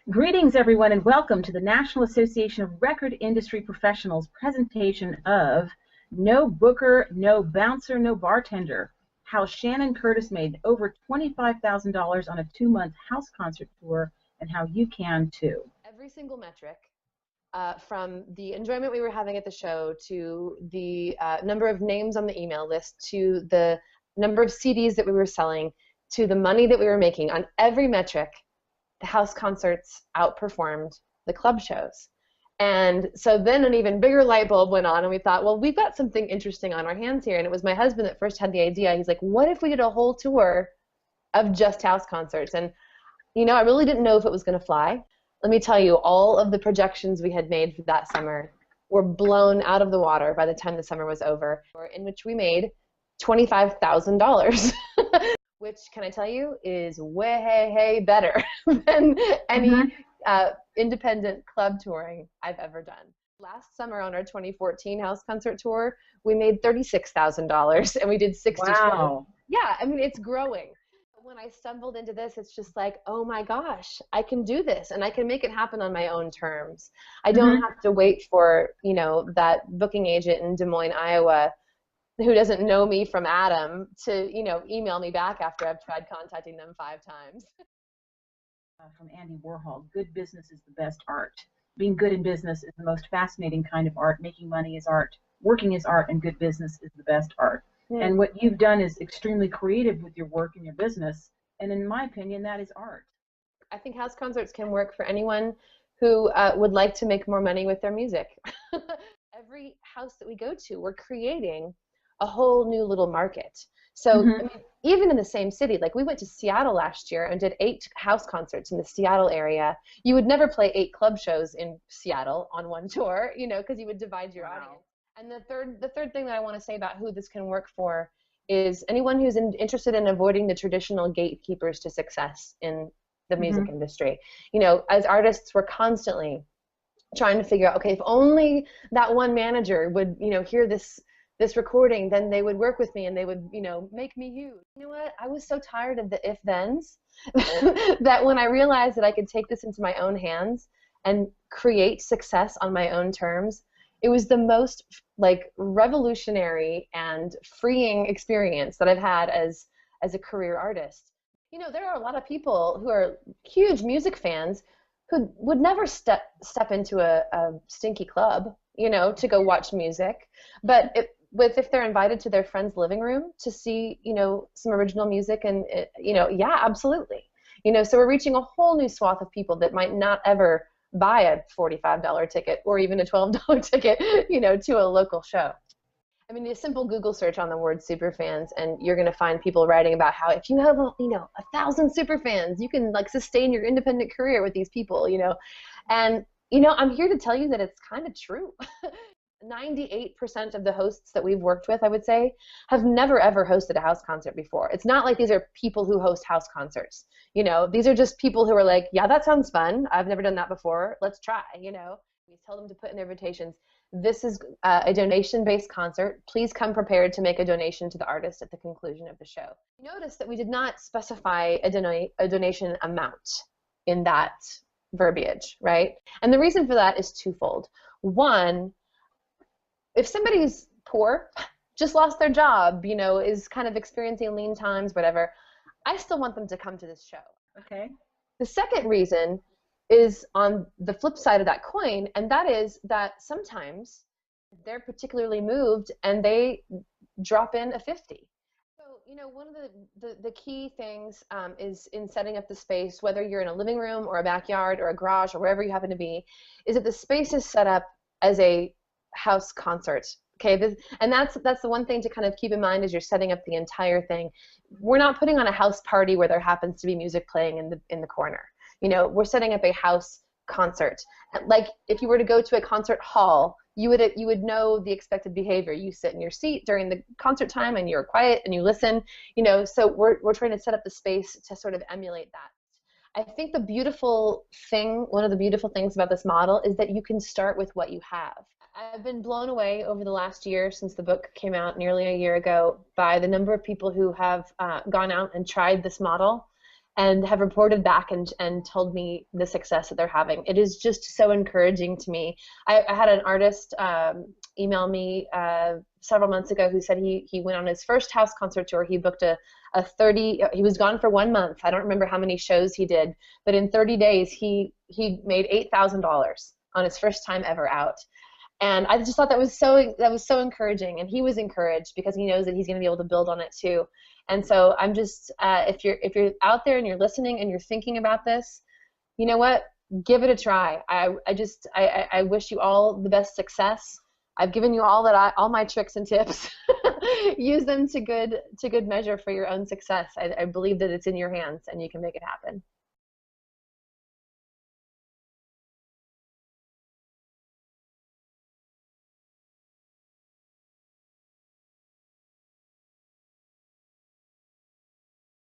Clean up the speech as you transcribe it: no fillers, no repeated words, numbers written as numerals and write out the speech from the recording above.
Greetings, everyone, and welcome to the National Association of Record Industry Professionals presentation of No Booker, No Bouncer, No Bartender, how Shannon Curtis made over $25,000 on a 2-month house concert tour, and how you can too. Every single metric, from the enjoyment we were having at the show to the number of names on the email list to the number of CDs that we were selling to the money that we were making, on every metric, the house concerts outperformed the club shows. And so then an even bigger light bulb went on, and we thought, well, we've got something interesting on our hands here. And it was my husband that first had the idea. He's like, what if we did a whole tour of just house concerts? And, you know, I really didn't know if it was going to fly. Let me tell you, all of the projections we had made for that summer were blown out of the water by the time the summer was over, in which we made $25,000. Which, can I tell you, is way better than any independent club touring I've ever done. Last summer on our 2014 house concert tour, we made $36,000 and we did 60 shows. Wow. Yeah, I mean, it's growing. When I stumbled into this, it's just like, oh my gosh, I can do this and I can make it happen on my own terms. I don't have to wait for, you know, that booking agent in Des Moines, Iowa, who doesn't know me from Adam to, you know, email me back after I've tried contacting them 5 times. From Andy Warhol, good business is the best art. Being good in business is the most fascinating kind of art. Making money is art. Working is art, and good business is the best art. And what you've done is extremely creative with your work and your business. And in my opinion, that is art. I think house concerts can work for anyone who would like to make more money with their music. Every house that we go to, we're creating a whole new little market. So I mean, even in the same city, like we went to Seattle last year and did 8 house concerts in the Seattle area. You would never play 8 club shows in Seattle on one tour, you know, because you would divide your audience. And the third thing that I want to say about who this can work for is anyone who's interested in avoiding the traditional gatekeepers to success in the music industry. You know, as artists, we're constantly trying to figure out, okay, if only that one manager would, you know, hear this recording, then they would work with me and they would, you know, make me huge. You know what? I was so tired of the if-thens that when I realized that I could take this into my own hands and create success on my own terms, it was the most like revolutionary and freeing experience that I've had as a career artist. You know, there are a lot of people who are huge music fans who would never step into a stinky club, you know, to go watch music. But if they're invited to their friend's living room to see, you know, some original music, and you know, yeah, absolutely. You know, so we're reaching a whole new swath of people that might not ever buy a $45 ticket or even a $12 ticket, you know, to a local show. I mean, a simple Google search on the word superfans, and you're going to find people writing about how if you have, you know, 1,000 superfans, you can like sustain your independent career with these people, you know. And, you know, I'm here to tell you that it's kind of true. 98% of the hosts that we've worked with, I would say, have never ever hosted a house concert before. It's not like these are people who host house concerts. You know, these are just people who are like, yeah, that sounds fun. I've never done that before. Let's try, you know. We tell them to put in their invitations, this is a donation-based concert. Please come prepared to make a donation to the artist at the conclusion of the show. Notice that we did not specify a donation amount in that verbiage, right? And the reason for that is twofold. One, if somebody's poor, just lost their job, you know, is kind of experiencing lean times, whatever, I still want them to come to this show. Okay. The second reason is on the flip side of that coin, and that is that sometimes they're particularly moved and they drop in a 50. So, you know, one of the key things is in setting up the space, whether you're in a living room or a backyard or a garage or wherever you happen to be, is that the space is set up as a house concert. Okay, and that's the one thing to kind of keep in mind as you're setting up the entire thing. We're not putting on a house party where there happens to be music playing in the corner. You know, we're setting up a house concert. Like if you were to go to a concert hall, you would know the expected behavior. You sit in your seat during the concert time and you're quiet and you listen. You know, so we're trying to set up the space to sort of emulate that. I think the beautiful thing, one of the beautiful things about this model is that you can start with what you have. I've been blown away over the last year since the book came out nearly a year ago by the number of people who have gone out and tried this model and have reported back and told me the success that they're having. It is just so encouraging to me. I had an artist email me several months ago who said he went on his first house concert tour. He booked a 30, he was gone for 1 month. I don't remember how many shows he did, but in 30 days he made $8,000 on his first time ever out. And I just thought that was so encouraging, and he was encouraged because he knows that he's going to be able to build on it too. And so I'm just, if you're out there and you're listening and you're thinking about this, you know what? Give it a try. I wish you all the best success. I've given you all my tricks and tips. Use them to good measure for your own success. I believe that it's in your hands and you can make it happen.